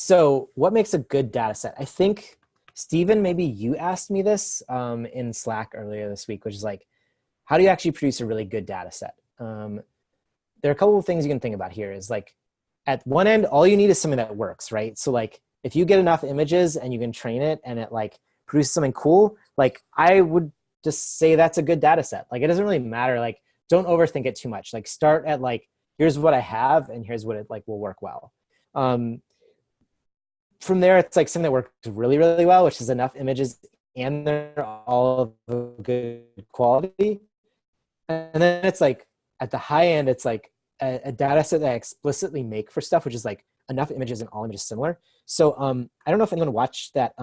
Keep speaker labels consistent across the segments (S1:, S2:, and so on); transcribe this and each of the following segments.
S1: So what makes a good data set? I think, Stephen, maybe you asked me this in Slack earlier this week, which is like, how do you actually produce a really good data set? There are a couple of things you can think about here is like, at one end, all you need is something that works, right? So like, if you get enough images and you can train it and it like produces something cool, like I would just say that's a good data set. Like, it doesn't really matter. Like, don't overthink it too much. Like, start at like, here's what I have and here's what it like will work well. Um, from there, it's like something that works really, really well, which is enough images and they're all of good quality. And then it's like at the high end, it's like a data set that I explicitly make for stuff, which is like enough images and all images similar. So I don't know if anyone watched that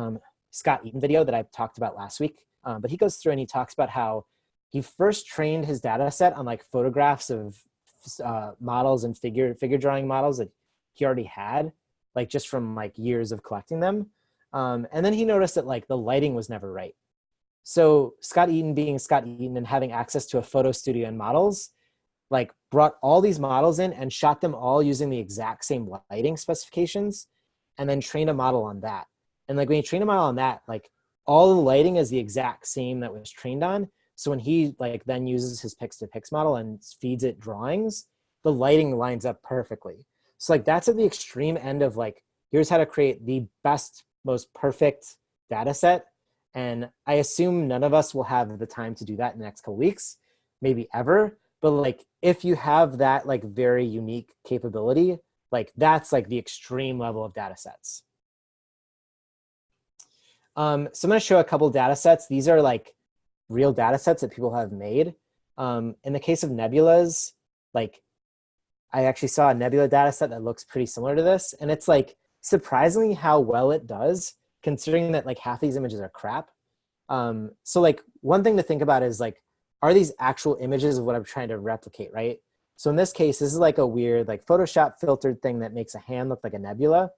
S1: Scott Eaton video that I talked about last week, but he goes through and he talks about how he first trained his data set on like photographs of models and figure drawing models that he already had, like just from like years of collecting them. And then he noticed that like the lighting was never right. So Scott Eaton being Scott Eaton and having access to a photo studio and models, like brought all these models in and shot them all using the exact same lighting specifications and then trained a model on that. And like when you train a model on that, like all the lighting is the exact same that was trained on. So when he like then uses his pix-to-pix model and feeds it drawings, the lighting lines up perfectly. So like that's at the extreme end of like, here's how to create the best, most perfect data set. And I assume none of us will have the time to do that in the next couple weeks, maybe ever. But like, if you have that like very unique capability, like that's like the extreme level of data sets. So I'm gonna show a couple data sets. These are like real data sets that people have made. In the case of nebulas, like I actually saw a nebula data set that looks pretty similar to this. And it's like surprisingly how well it does, considering that like half these images are crap. So like one thing to think about is like, are these actual images of what I'm trying to replicate, right? So in this case, this is like a weird like Photoshop filtered thing that makes a hand look like a nebula.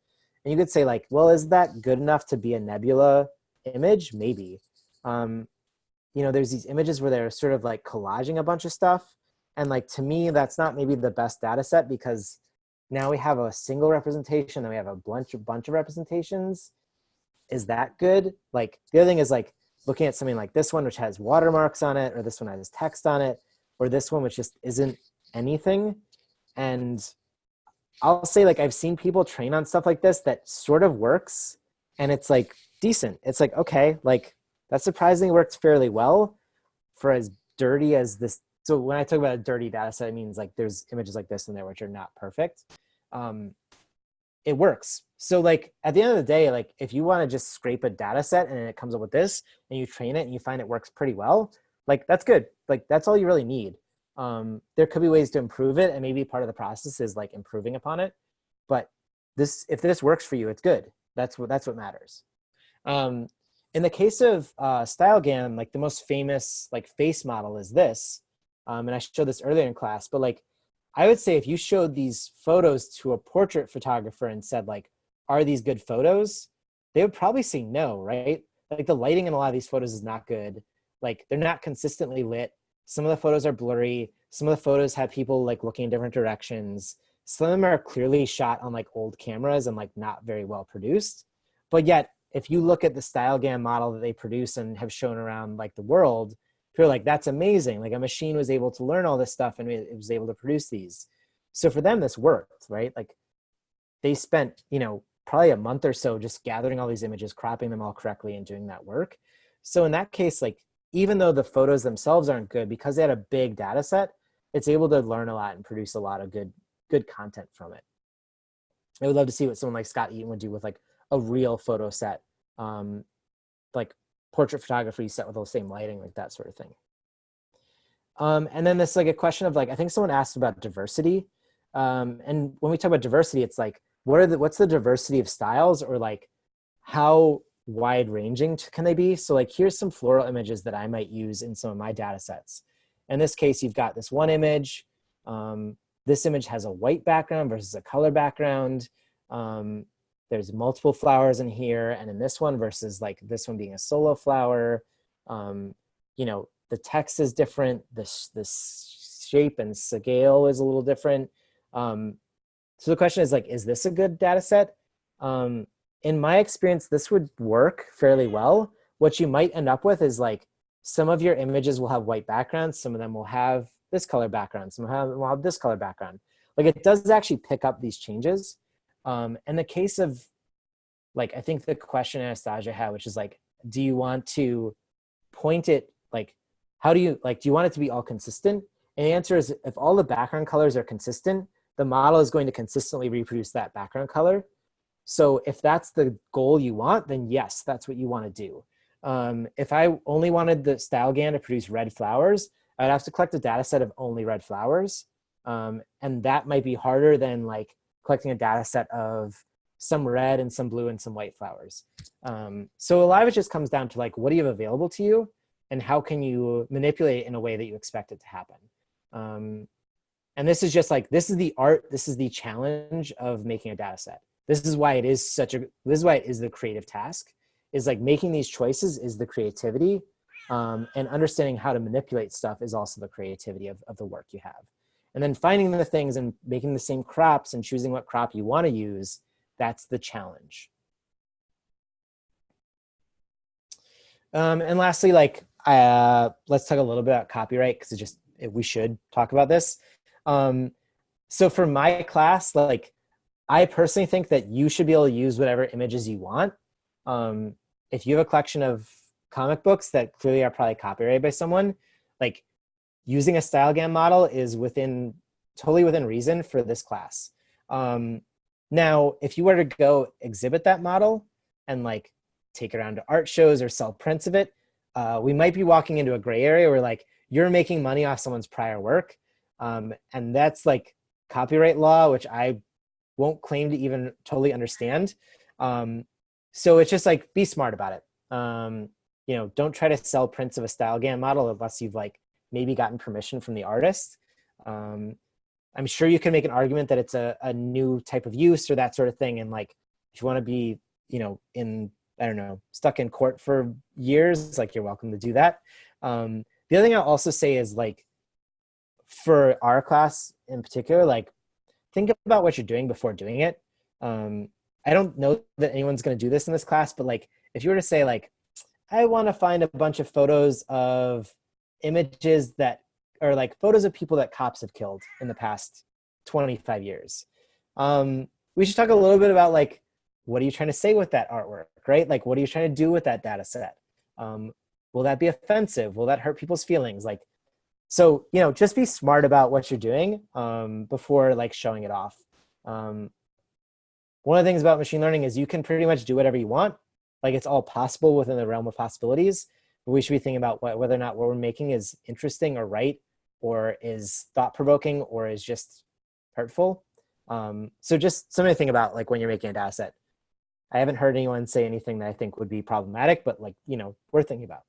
S1: And you could say like, well, is that good enough to be a nebula image? Maybe. You know, there's these images where they're sort of like collaging a bunch of stuff. And like, to me, that's not maybe the best data set because now we have a single representation and we have a bunch of representations. Is that good? Like the other thing is like looking at something like this one, which has watermarks on it, or this one has text on it, or this one, which just isn't anything. And I'll say like, I've seen people train on stuff like this that sort of works and it's like decent. It's like, okay, like that surprisingly works fairly well for as dirty as this. So when I talk about a dirty data set, it means like there's images like this in there which are not perfect. It works. So like at the end of the day, like if you want to just scrape a data set and it comes up with this and you train it and you find it works pretty well, like that's good. Like that's all you really need. There could be ways to improve it and maybe part of the process is like improving upon it. But this, if this works for you, it's good. That's what matters. In the case of StyleGam, like the most famous like face model is this. And I showed this earlier in class, but like, I would say if you showed these photos to a portrait photographer and said like, are these good photos? They would probably say no, right? Like the lighting in a lot of these photos is not good. Like they're not consistently lit. Some of the photos are blurry. Some of the photos have people like looking in different directions. Some of them are clearly shot on like old cameras and like not very well produced. But yet, if you look at the StyleGam model that they produce and have shown around like the world, you're like, that's amazing. Like a machine was able to learn all this stuff and it was able to produce these. So for them, this worked, right? Like they spent, you know, probably a month or so just gathering all these images, cropping them all correctly and doing that work. So in that case, like, even though the photos themselves aren't good, because they had a big data set, it's able to learn a lot and produce a lot of good content from it. I would love to see what someone like Scott Eaton would do with like a real photo set, like portrait photography set with the same lighting, like that sort of thing. And then this like a question of like, I think someone asked about diversity. And when we talk about diversity, it's like, what's the diversity of styles, or like how wide ranging can they be? So like, here's some floral images that I might use in some of my data sets. In this case, you've got this one image. This image has a white background versus a color background. There's multiple flowers in here, and in this one versus like this one being a solo flower. You know, the text is different. The shape and scale is a little different. So the question is like, is this a good data set? In my experience, this would work fairly well. What you might end up with is like some of your images will have white backgrounds, some of them will have this color background, some will have this color background. Like it does actually pick up these changes. In the case of like, I think the question Anastasia had, which is like, do you want to point it, like, how do you, like, do you want it to be all consistent? And the answer is if all the background colors are consistent, the model is going to consistently reproduce that background color. So if that's the goal you want, then yes, that's what you want to do. If I only wanted the StyleGam to produce red flowers, I'd have to collect a data set of only red flowers. And that might be harder than like collecting a data set of some red and some blue and some white flowers. So a lot of it just comes down to like, what do you have available to you and how can you manipulate it in a way that you expect it to happen? And this is just like, this is the art, this is the challenge of making a data set. This is why it is this is why it is the creative task, is like making these choices is the creativity, and understanding how to manipulate stuff is also the creativity of the work you have. And then finding the things and making the same crops and choosing what crop you want to use, that's the challenge. And lastly, like, let's talk a little bit about copyright because we should talk about this. So for my class, like, I personally think that you should be able to use whatever images you want. If you have a collection of comic books that clearly are probably copyrighted by someone, like using a StyleGam model is totally within reason for this class. Now, if you were to go exhibit that model and like take it around to art shows or sell prints of it, we might be walking into a gray area where like you're making money off someone's prior work. And that's like copyright law, which I won't claim to even totally understand. So it's just like, be smart about it. You know, don't try to sell prints of a StyleGam model unless you've like maybe gotten permission from the artist. I'm sure you can make an argument that it's a new type of use or that sort of thing. And like, if you want to be, you know, I don't know, stuck in court for years, like you're welcome to do that. The other thing I'll also say is like, for our class in particular, like think about what you're doing before doing it. I don't know that anyone's going to do this in this class, but like, if you were to say like, I want to find a bunch of photos of images that are like photos of people that cops have killed in the past 25 years. We should talk a little bit about like, what are you trying to say with that artwork, right? Like, what are you trying to do with that data set? Will that be offensive? Will that hurt people's feelings? Like, so, you know, just be smart about what you're doing before like showing it off. One of the things about machine learning is you can pretty much do whatever you want. Like it's all possible within the realm of possibilities, but we should be thinking about whether or not what we're making is interesting or right, or is thought-provoking, or is just hurtful. So just something to think about like when you're making a data set. I haven't heard anyone say anything that I think would be problematic, but like, you know, worth thinking about.